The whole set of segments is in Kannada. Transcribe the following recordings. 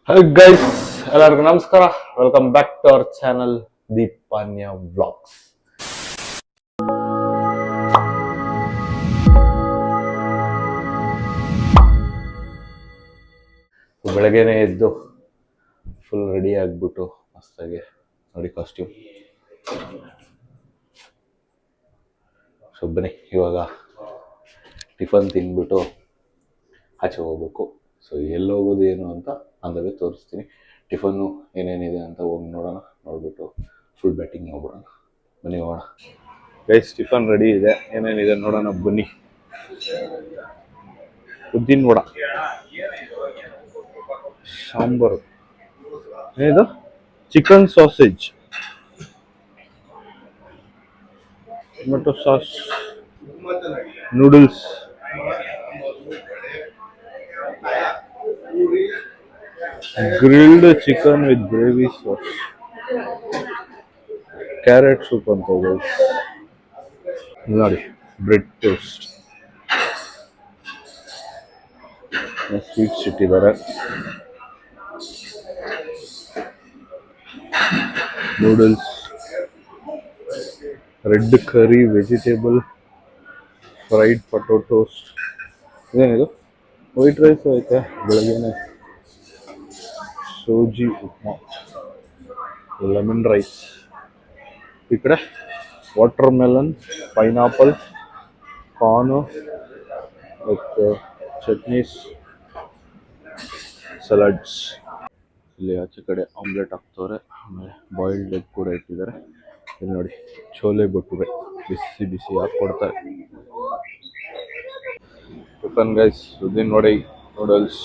Hello guys, ಎಲ್ಲರಿಗೂ ನಮಸ್ಕಾರ. Welcome back to our channel Deepanya vlogs. ಬೆಳಗ್ಗೆನೆ ಎದ್ದು ಫುಲ್ ರೆಡಿ ಆಗಿಬಿಟ್ಟು ಮಸ್ತಾಗಿ ನೋಡಿ ಕಾಸ್ಟ್ಯೂಮ್. ಸೊ ಬನ್ನಿ ಇವಾಗ ಟಿಫನ್ ತಿಂದ್ಬಿಟ್ಟು ಆಚೆ ಹೋಗ್ಬೇಕು. ಸೊ ಎಲ್ಲಿ ಹೋಗೋದು ಏನು ಅಂತ ಅಂದಾಗೆ ತೋರಿಸ್ತೀನಿ. ಟಿಫನ್ನು ಏನೇನಿದೆ ಅಂತ ಹೋಗಿ ನೋಡೋಣ. ನೋಡ್ಬಿಟ್ಟು ಫುಲ್ ಬ್ಯಾಟಿಂಗ್ ಮಾಡ್ಬಿಡೋಣ. ಬನ್ನಿ ಹೋಗೋಣ ಗೈಸ್. ಟಿಫನ್ ರೆಡಿ ಇದೆ, ಏನೇನಿದೆ ನೋಡೋಣ ಬನ್ನಿ. ಉದ್ದಿನ ವಡ, ಸಾಂಬಾರು, ಏನಿದು chicken sausage, tomato sauce, noodles, grilled chicken with gravy sauce, carrot soup ಅಂತ ಗೈಸ್. ನೋಡಿ ಬ್ರೆಡ್ ಟೋಸ್ಟ್, ಸ್ವೀಟ್ಸ್ ಇಟ್ಟಿದ್ದಾರೆ, ನೂಡಲ್ಸ್, ರೆಡ್ ಕರಿ, ವೆಜಿಟೇಬಲ್, ಫ್ರೈಡ್ ಪೊಟೊಟೋಸ್. ಇದೇನಿದು ವೈಟ್ ರೈಸ್ ಐತೆ ಬೆಳಗ್ಗೆನೆ. ಸೂಜಿ ಉಪ್ಮಾ, ಲೆಮನ್ ರೈಸ್, ಈ ಕಡೆ water melon, pineapple, corn with ಚಟ್ನೀಸ್, salads. ಇಲ್ಲಿ ಆಚೆ ಕಡೆ ಆಮ್ಲೆಟ್ ಹಾಕ್ತವ್ರೆ, ಆಮೇಲೆ ಬಾಯ್ಲ್ಡ್ ಎಗ್ ಕೂಡ ಇಟ್ಟಿದ್ದಾರೆ. ಇಲ್ಲಿ ನೋಡಿ ಚೋಲೆ ಭಟೂರೆ ಬಿಸಿ ಬಿಸಿ ಹಾಕ್ಕೊಡ್ತಾರೆ. ಟಿಫನ್ ಗೈಸ್, ಉದ್ದಿನ ವಡೆ, ನೂಡಲ್ಸ್,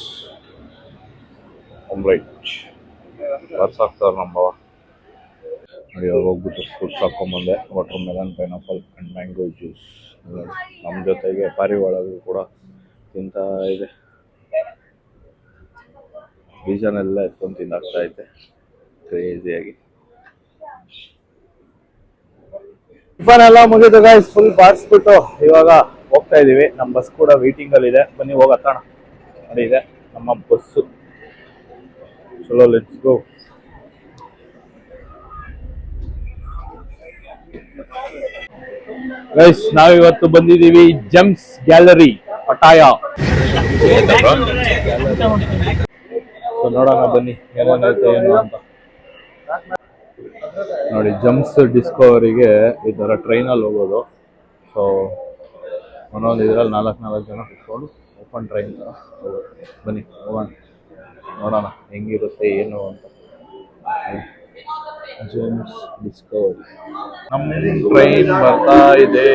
ಆಮ್ಲೆಟ್ ಬರ್ಸ್ ಹಾಕ್ತಾರೆ ನಮ್ಮ ಬಾವ. ನೋಡಿ ಇವಾಗ ಹೋಗ್ಬಿಟ್ಟು ಫ್ರೂಟ್ಸ್ ಹಾಕ್ಕೊಂಬಂದೆ. Watermelon, pineapple and mango juice. ನಮ್ಮ ಜೊತೆಗೆ ಪಾರಿವಾಳಗಳು ಕೂಡ ತಿಂತಾ ಇದೆ. ಬೀಜನೆಲ್ಲ ಎತ್ಕೊಂಡು ತಿಂದಾಗ್ತಾ ಐತೆ ಕ್ರೇಜಿಯಾಗಿ. ಟಿಫನ್ ಎಲ್ಲ ಮುಗಿದು ಗೈಸ್, ಫುಲ್ ಬಾರಿಸ್ಬಿಟ್ಟು ಇವಾಗ ಹೋಗ್ತಾ ಇದೀವಿ. ನಮ್ಮ ಬಸ್ ಕೂಡ ವೇಟಿಂಗ್ ಅಲ್ಲಿ ಇದೆ. ಬನ್ನಿ ಹೋಗಿ ಹತ್ತೋಣ. ನೋಡಿ ಇದೆ ನಮ್ಮ ಬಸ್ಸು. ಚಲೋ, ಲೆಟ್ಸ್ ಗೋ. ಗೈಸ್, ನಾವಿವತ್ತು ಬಂದಿದ್ದೀವಿ ಜೆಮ್ಸ್ ಗ್ಯಾಲರಿ ಪಟಾಯ. ಸೊ ನೋಡೋಣ ಬನ್ನಿ ಏನೇನೈತೆ ಏನು ಅಂತ. ನೋಡಿ ಜಮ್ಸ್ ಡಿಸ್ಕವರಿಗೆ ಈ ಥರ ಟ್ರೈನಲ್ಲಿ ಹೋಗೋದು. ಸೊ ಒಂದೊಂದು ಇದರಲ್ಲಿ 4 ಜನ ಕುತ್ಕೊಂಡು ಓಪನ್ ಟ್ರೈನ್ ಥರ ಹೋಗೋದು. ಬನ್ನಿ ಹೋಗೋಣ, ನೋಡೋಣ ಹೆಂಗಿರುತ್ತೆ ಏನು ಅಂತ. James Discovery. ನಮ್ಮ ಟ್ರೈನ್ ಬರ್ತಾ ಇದೆ.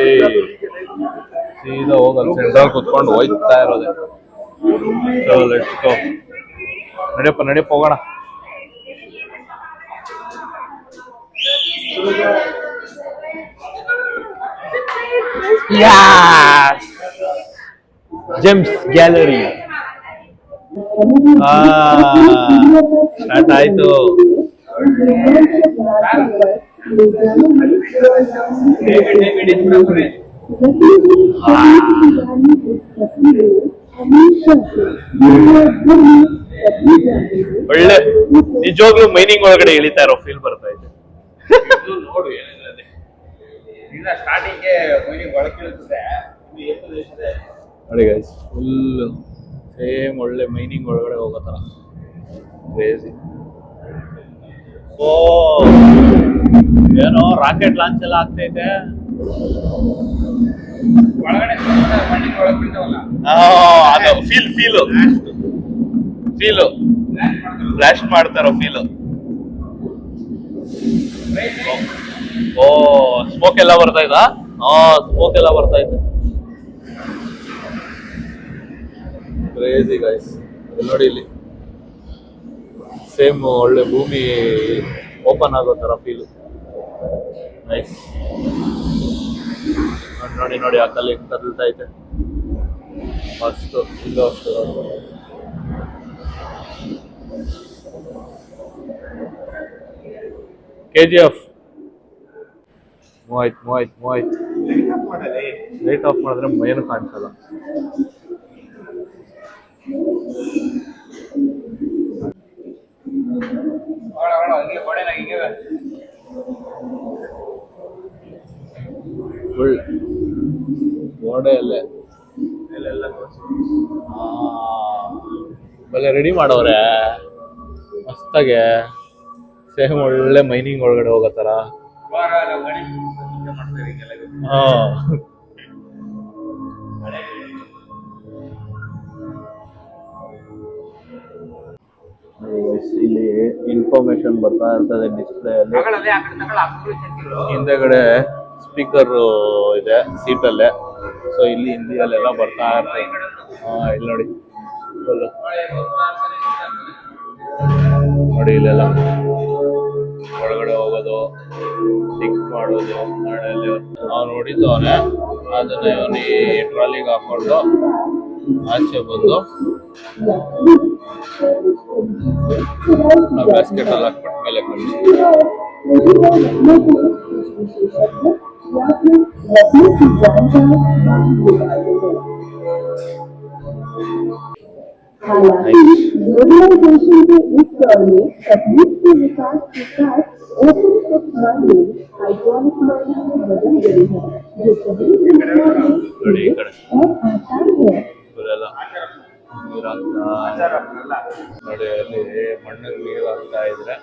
ಸೀದಾ ಹೋಗಲ್ಲ, ಸೆಂಟ್ರಲ್ ಕುತ್ಕೊಂಡು ಹೋಯ್ತಾ ಇರೋದೆ. So let's go. ನಡಿಯಪ್ಪ ಹೋಗೋಣ. ಜೇಮ್ಸ್ ಗ್ಯಾಲರಿ ಸ್ಟಾರ್ಟ್ ಆಯ್ತು. ಒಳ್ಳೆ ನಿಜವಾಗ್ಲೂ ಮೈನಿಂಗ್ ಒಳಗಡೆ ಇಳಿತಾ ಇರೋ ಫೀಲ್ ಬರ್ತಾ ಇದೆ. ನೋಡಿ ಗೈಸ್, ಫುಲ್ ಸೇಮ್ ಒಳ್ಳೆ ಮೈನಿಂಗ್ ಒಳಗಡೆ ಹೋಗೋ ತರ ಕ್ರೇಜಿ. ಓ ಏನೋ ರಾಕೆಟ್ ಲಾಂಚ್ ಎಲ್ಲ ಆಗ್ತೈತೆ ಒಳಗಡೆ. ಅದು ಫೀಲು ಬ್ಲಾಸ್ಟ್ ಮಾಡ್ತಾರೋ ಫೀಲು. ಓ ಸ್ಮೋಕ್ ಎಲ್ಲ ಬರ್ತಾ ಇದ್ದ. ಸ್ಮೋಕ್ ಎಲ್ಲ ಬರ್ತಾ ಇದೆ. Crazy guys. ನೋಡಿ ಇಲ್ಲಿ ಸೇಮ್ ಒಳ್ಳೆ ಭೂಮಿ ಓಪನ್ ಆಗೋ ತರ ಫೀಲ್. ನೈಸ್. ನೋಡಿ ಆ ಕಲ್ಲಿ ಕದಲ್ತಾ ಐತೆ ಮಸ್ತು. ಇಲ್ಲೂ ಅಷ್ಟು KGF ಮೂವಾಯ್ತು. ಲೈಟ್ ಆಫ್ ಮಾಡಿದ್ರೆ ಏನು ಕಾಣಿಸಲ್ಲ. ಫುಲ್ ಗೋಡೆಯಲ್ಲೇ ಬೆಲೆ ರೆಡಿ ಮಾಡವ್ರೆ ಮಸ್ತಾಗೆ. ಸೇಮ್ ಒಳ್ಳೆ ಮೈನಿಂಗ್ ಒಳಗಡೆ ಹೋಗತ್ತಾರ. ಹಾ ಇಲ್ಲಿ ಇನ್ಫಾರ್ಮೇಶನ್ ಬರ್ತಾ ಇರ್ತದೆ ಡಿಸ್ಪ್ಲೇ ಅಲ್ಲಿ. ಹಿಂದೆಗಡೆ ಸ್ಪೀಕರ್ ಇದೆ ಸೀಟಲ್ಲೇ. ಸೊ ಇಲ್ಲಿ ಹಿಂದಿಯಲ್ಲೆಲ್ಲ ಬರ್ತಾ ಇರ್ತದೆ. ಇಲ್ಲಿ ನೋಡಿ ನೋಡಿ ಇಲ್ಲೆಲ್ಲ ಒಳಗಡೆ ಹೋಗೋದು, ಟಿಕ್ ಮಾಡೋದು, ಅವ್ನು ಹೊಡಿತವನೆ. ಅದನ್ನ ಇವನು ಈ ಟ್ರಾಲಿಗೆ ಹಾಕೊಂಡು ಆಚೆ ಬಂದು ಬ್ಯಾಸ್ಕೆಟ್ ಅಲ್ಲಿ ಹಾಕ್ಬಿಟ್ಟು ಮೇಲೆ ಕಳಿಸಿ. ग्लोबलाइजेशन के इस दौर में तकनीक के विकास के साथ open source learning iconic learning में बदल गई है, जो सभी और आसान है. ನೋಡಿ ಅಲ್ಲಿ ಮಣ್ಣಿಗೆ ನೀರು ಹಾಕ್ತಾ ಇದ್ರೆ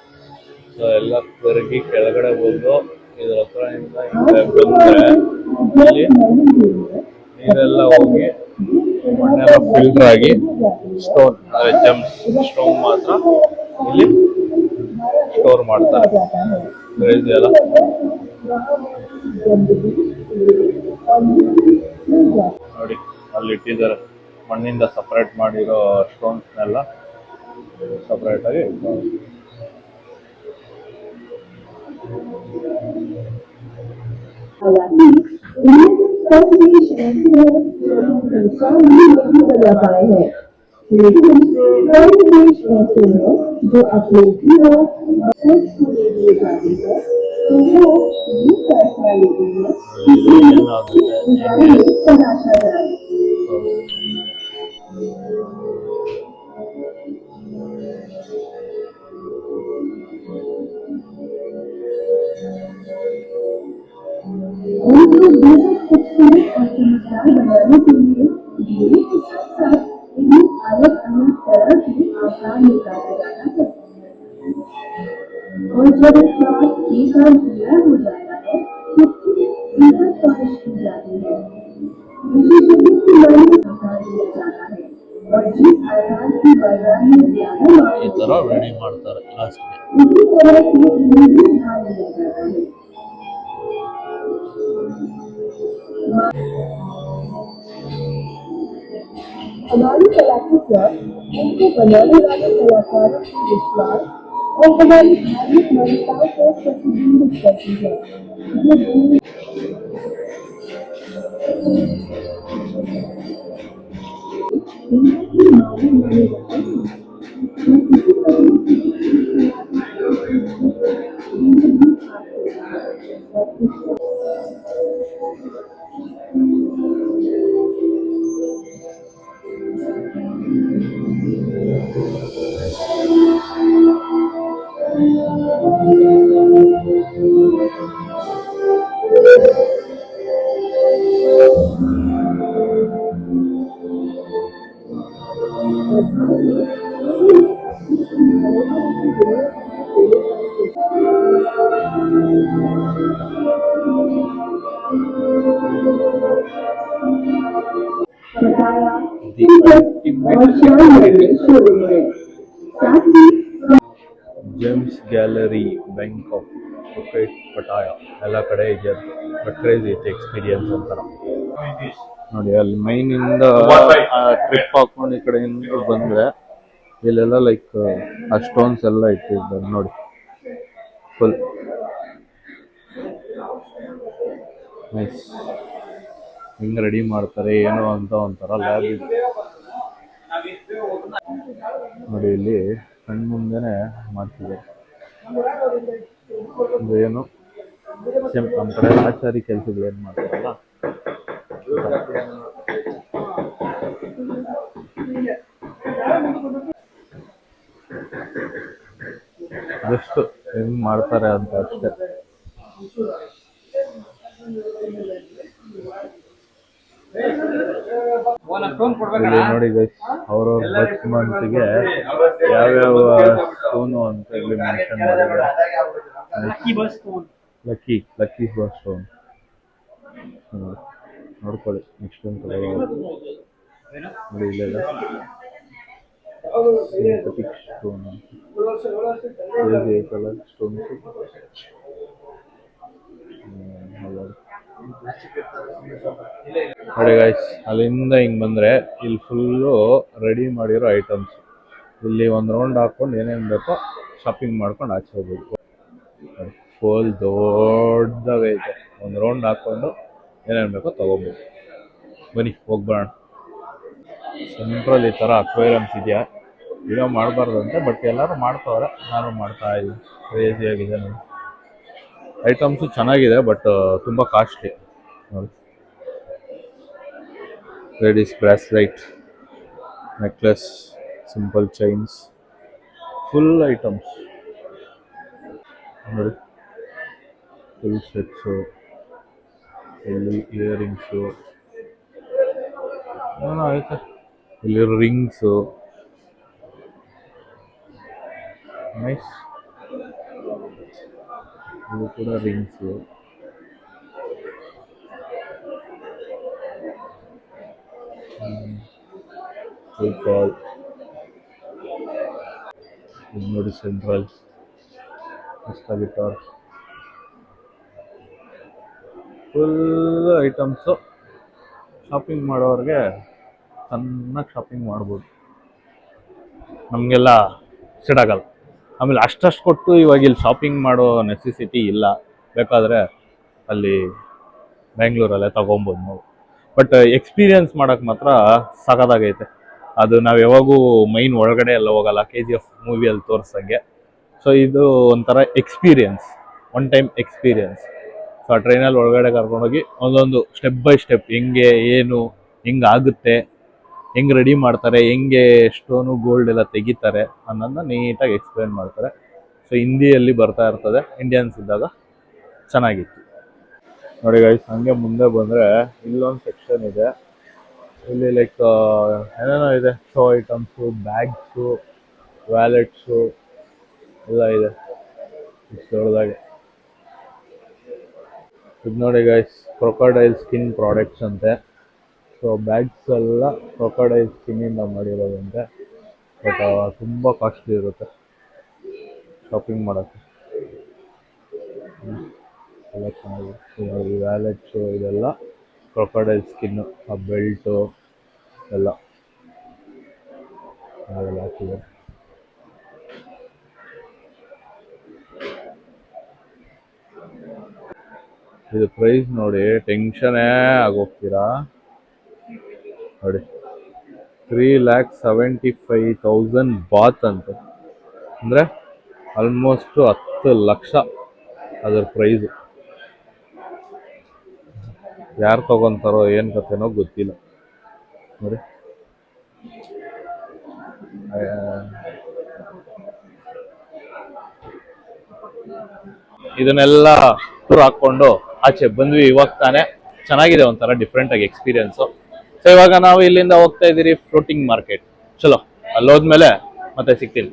ಸೊ ಎಲ್ಲ ಕರಗಿ ಕೆಳಗಡೆ ಬಂದು ಇದ್ರ ಹತ್ರದಿಂದ ಬಂದ್ರೆ ಇಲ್ಲಿ ನೀರೆಲ್ಲ ಹೋಗಿ ಮಣ್ಣೆಲ್ಲ ಫಿಲ್ಟರ್ ಆಗಿ ಸ್ಟೋನ್ ಜಮ್ಸ್ ಸ್ಟೋನ್ ಮಾತ್ರ ಇಲ್ಲಿ ಸ್ಟೋರ್ ಮಾಡ್ತಾರೆ. ಇದೆಯಲ್ಲ ನೋಡಿ ಅಲ್ಲಿ ಇಟ್ಟಿದ್ದಾರೆ. ಮಣ್ಣಿಂದ ಸಪರೇಟ್ ಮಾಡಿರೋ ಸ್ಟೋನ್ಸ್ನೆಲ್ಲ ಸಪರೇಟ್ ಆಗಿ बना पाए हैं, लेकिन कई देश ऐसे हैं जो अपने जीवन को लिए जाते हैं, तो वो ये फैसला लेते हैं कि तमाशा जाए. उनको बेहद खूबसूरत और चमकदार बनाने के लिए धीरे के साथ साथ इन्हें अलग अलग तरह के आकार निकाला जाता है. और जब एक बार ये काम पूरा हो जाता है तो इनका पॉलिश की जाती है. विशेषज्ञों की मांग आकार दिया जाता है और जिस आकार की बाजार में ज्यादा मांग ಈ ತರ ರೆಡಿ ಮಾಡ್ತಾರೆ ಲಾಸ್ಟ್ ಗೆ. उसी तरह से इन्हें भी ढाल दिया जाता है. हमारी कलाकृतियाँ उनको बनाने वाले कलाकारों के विश्वास और हमारी धार्मिक मान्यताओं को प्रतिबिंबित करती है. ಜೇಮ್ಸ್ ಗ್ಯಾಲರಿ ಬ್ಯಾಂಕಾಕ್ ಫುಕೆಟ್ ಪಟಾಯ ಎಲ್ಲ ಕಡೆ ಇದೆ. ಬಟ್ ಕ್ರೇಜಿ ಐತೆ ಎಕ್ಸ್ಪೀರಿಯನ್ಸ್ ಅಂತಾರ. ನೋಡಿ ಅಲ್ಲಿ ಮೈನಿಂದ ಟ್ರಿಪ್ ಹಾಕೊಂಡು ಈ ಕಡೆಯಿಂದ ಬಂದ್ರೆ ಇಲ್ಲೆಲ್ಲ ಲೈಕ್ ಆ ಸ್ಟೋನ್ಸ್ ಎಲ್ಲ ಇಟ್ಟಿದ್ದಾರೆ ನೋಡಿ. Full nice. ಹೆಂಗೆ ರೆಡಿ ಮಾಡ್ತಾರೆ ಏನು ಅಂತ ಒಂಥರ ಲ್ಯಾಬ್ ಇದೆ ನೋಡಿ. ಇಲ್ಲಿ ಕಣ್ಣು ಮುಂದೆನೆ ಮಾಡ್ತಿದ್ದಾರೆ. ಏನು ಸೇಮ್ ನಮ್ಮ ಕಡೆ ಆಚಾರಿ ಕೆಲಸಗಳು ಏನು ಮಾಡ್ತಾರಲ್ಲ ಜಸ್ಟ್ ಹೆಂಗ್ ಮಾಡ್ತಾರೆ ಅಂತ ಅಷ್ಟೇ. ಇಲ್ಲಿ ನೋಡಿ ಗೈಸ್, ಅವ್ರವ್ರ ಬರ್ತ್ ಮಂತ್ಗೆ ಯಾವ್ಯಾವ ಸ್ಟೋನು ಅಂತ ಇಲ್ಲಿ ಮೆನ್ಷನ್ ಮಾಡಿದ್ದಾರೆ. ಲಕ್ಕಿ ಬಸ್ ಸ್ಟೋನ್ ನೋಡ್ಕೊಳ್ಳಿ. ನೆಕ್ಸ್ಟ್ ಒಂದು ನೋಡಿ ಇಲ್ಲೆಲ್ಲ ಸಿಂಥೆಟಿಕ್ ಸ್ಟೋನ್, ಕಲರ್ ಸ್ಟೋನ್ಸ್. ನೋಡಿ ಗೈಸ್, ಅಲ್ಲಿಂದ ಹಿಂಗ್ ಬಂದ್ರೆ ಇಲ್ಲಿ ಫುಲ್ಲು ರೆಡಿ ಮಾಡಿರೋ ಐಟಮ್ಸ್. ಇಲ್ಲಿ ಒಂದು ರೌಂಡ್ ಹಾಕೊಂಡು ಏನೇನು ಬೇಕೋ ಶಾಪಿಂಗ್ ಮಾಡ್ಕೊಂಡು ಆಚೆ ಹೋಗ್ಬೋದು. ಫುಲ್ ದೊಡ್ಡದಾಗೈತೆ. ಒಂದು ರೌಂಡ್ ಹಾಕೊಂಡು ಏನೇನು ಬೇಕೋ ತಗೋಬೋದು. ಬನ್ನಿ ಹೋಗ್ಬರೋಣ. ಸೆಂಟ್ರಲ್ ಈ ಥರ ಅಕ್ವೇರಿಯಮ್ಸ್ ಇದೆಯಾ, ವಿಡಿಯೋ ಮಾಡಬಾರ್ದಂತೆ, ಬಟ್ ಎಲ್ಲರೂ ಮಾಡ್ತಾವ್ರೆ, ನಾನು ಮಾಡ್ತಾ ಇದ್ದೀನಿ. ಕ್ರೇಜಿ ಆಗಿದೆ ನೋಡಿ. ಐಟಮ್ಸು ಚೆನ್ನಾಗಿದೆ, ಬಟ್ ತುಂಬ ಕಾಸ್ಟ್ಲಿ ನೋಡಿ. Ladies bracelet, necklace, simple chains, full items ನೋಡಿ. ಫುಲ್ ಸೆಟ್ಸು, ಇಲ್ಲಿ ಇಯರಿಂಗ್ಸು ಏನೋ ಐತೆ. ಇಲ್ಲಿ ರಿಂಗ್ಸು ನೈಸ್. ಇದು ಕೂಡ ರಿಂಗ್ಸು. ಫುಲ್ ಇದು ನೋಡಿ central guitar. Full items. Shopping ಮಾಡೋರಿಗೆ ಚೆನ್ನಾಗಿ ಶಾಪಿಂಗ್ ಮಾಡ್ಬೋದು. ನಮಗೆಲ್ಲ ಸೆಟ್ ಆಗಲ್ಲ. ಆಮೇಲೆ ಅಷ್ಟಷ್ಟು ಕೊಟ್ಟು ಇವಾಗ ಇಲ್ಲಿ ಶಾಪಿಂಗ್ ಮಾಡೋ ನೆಸೆಸಿಟಿ ಇಲ್ಲ. ಬೇಕಾದರೆ ಅಲ್ಲಿ ಬೆಂಗಳೂರಲ್ಲೇ ತೊಗೊಬೋದು ನಾವು. ಬಟ್ ಎಕ್ಸ್ಪೀರಿಯನ್ಸ್ ಮಾಡೋಕ್ಕೆ ಮಾತ್ರ ಸಖತ್ತಾಗೈತೆ. ಅದು ನಾವು ಯಾವಾಗೂ ಮೈನ್ ಒಳಗಡೆ ಎಲ್ಲ ಹೋಗಲ್ಲ, KGF ಮೂವಿಯಲ್ಲಿ ತೋರಿಸಂಗೆ. ಸೊ ಇದು ಒಂಥರ experience, one time experience. So ಆ ಟ್ರೈನಲ್ಲಿ ಒಳಗಡೆ ಕರ್ಕೊಂಡೋಗಿ ಒಂದೊಂದು ಸ್ಟೆಪ್ ಬೈ ಸ್ಟೆಪ್ ಹೆಂಗೆ ಏನು ಹೆಂಗೆ ಆಗುತ್ತೆ, ಹೆಂಗೆ ರೆಡಿ ಮಾಡ್ತಾರೆ, ಹೆಂಗೆ ಸ್ಟೋನು ಗೋಲ್ಡ್ ಎಲ್ಲ ತೆಗಿತಾರೆ ಅನ್ನೋದನ್ನ ನೀಟಾಗಿ ಎಕ್ಸ್ಪ್ಲೇನ್ ಮಾಡ್ತಾರೆ. ಸೊ ಹಿಂದಿಯಲ್ಲಿ ಬರ್ತಾ ಇರ್ತದೆ, ಇಂಡಿಯನ್ಸ್ ಇದ್ದಾಗ ಚೆನ್ನಾಗಿತ್ತು ನೋಡಿ ಗೈಸ್. ಹಂಗೆ ಮುಂದೆ ಬಂದರೆ ಇಲ್ಲೊಂದು ಸೆಕ್ಷನ್ ಇದೆ. ಇಲ್ಲಿ ಲೈಕ್ ಏನೇನೋ ಇದೆ, ಶೋ ಐಟಮ್ಸು, ಬ್ಯಾಗ್ಸು, ವ್ಯಾಲೆಟ್ಸು ಎಲ್ಲ ಇದೆ ಇಷ್ಟು ದೊಡ್ಡದಾಗೆ. ಇದು ನೋಡಿ ಗೈಸ್, ಕ್ರೊಕೊಡೈಲ್ ಸ್ಕಿನ್ ಪ್ರಾಡಕ್ಟ್ಸ್ ಅಂತೆ. ಸೊ ಬ್ಯಾಗ್ಸ್ ಎಲ್ಲ ಕ್ರೊಕೊಡೈಲ್ ಸ್ಕಿನ್ನಿಂದ ಮಾಡಿರೋದಂತೆ. ಬಟ್ ತುಂಬ ಕಾಸ್ಟ್ಲಿ ಇರುತ್ತೆ ಶಾಪಿಂಗ್ ಮಾಡೋಕ್ಕೆ. ಎಲ್ಲ ಚೆನ್ನಾಗಿದೆ. ಈ ವ್ಯಾಲೆಟ್ಸು ಇದೆಲ್ಲ ಕ್ರೊಕೊಡೈಲ್ ಸ್ಕಿನ್ನು, ಆ ಬೆಲ್ಟು ಎಲ್ಲ ಅದೆಲ್ಲ ಹಾಕಿದೆ. ಇದು ಪ್ರೈಸ್ ನೋಡಿ ಟೆನ್ಷನೇ ಆಗೋಗ್ತೀರಾ ನೋಡಿ. 3,75,000 ಬಾತ್ ಅಂತ, ಅಂದರೆ ಆಲ್ಮೋಸ್ಟ್ 10 ಲಕ್ಷ ಅದರ ಪ್ರೈಸು. ಯಾರು ತಗೊತಾರೋ ಏನು ಕತೆನೋ ಗೊತ್ತಿಲ್ಲ ನೋಡಿ. ಇದನ್ನೆಲ್ಲ ಟೂರ್ ಹಾಕ್ಕೊಂಡು ಆಚೆ ಬಂದ್ವಿ ಇವಾಗ ತಾನೆ. ಚೆನ್ನಾಗಿದೆ, ಒಂಥರ ಡಿಫ್ರೆಂಟ್ ಆಗಿ ಎಕ್ಸ್ಪೀರಿಯನ್ಸು. ಸೊ ಇವಾಗ ನಾವು ಇಲ್ಲಿಂದ ಹೋಗ್ತಾ ಇದ್ದೀರಿ ಫ್ಲೋಟಿಂಗ್ ಮಾರ್ಕೆಟ್. ಚಲೋ, ಅಲ್ಲಿ ಹೋದ್ಮೇಲೆ ಮತ್ತೆ ಸಿಗ್ತೀನಿ.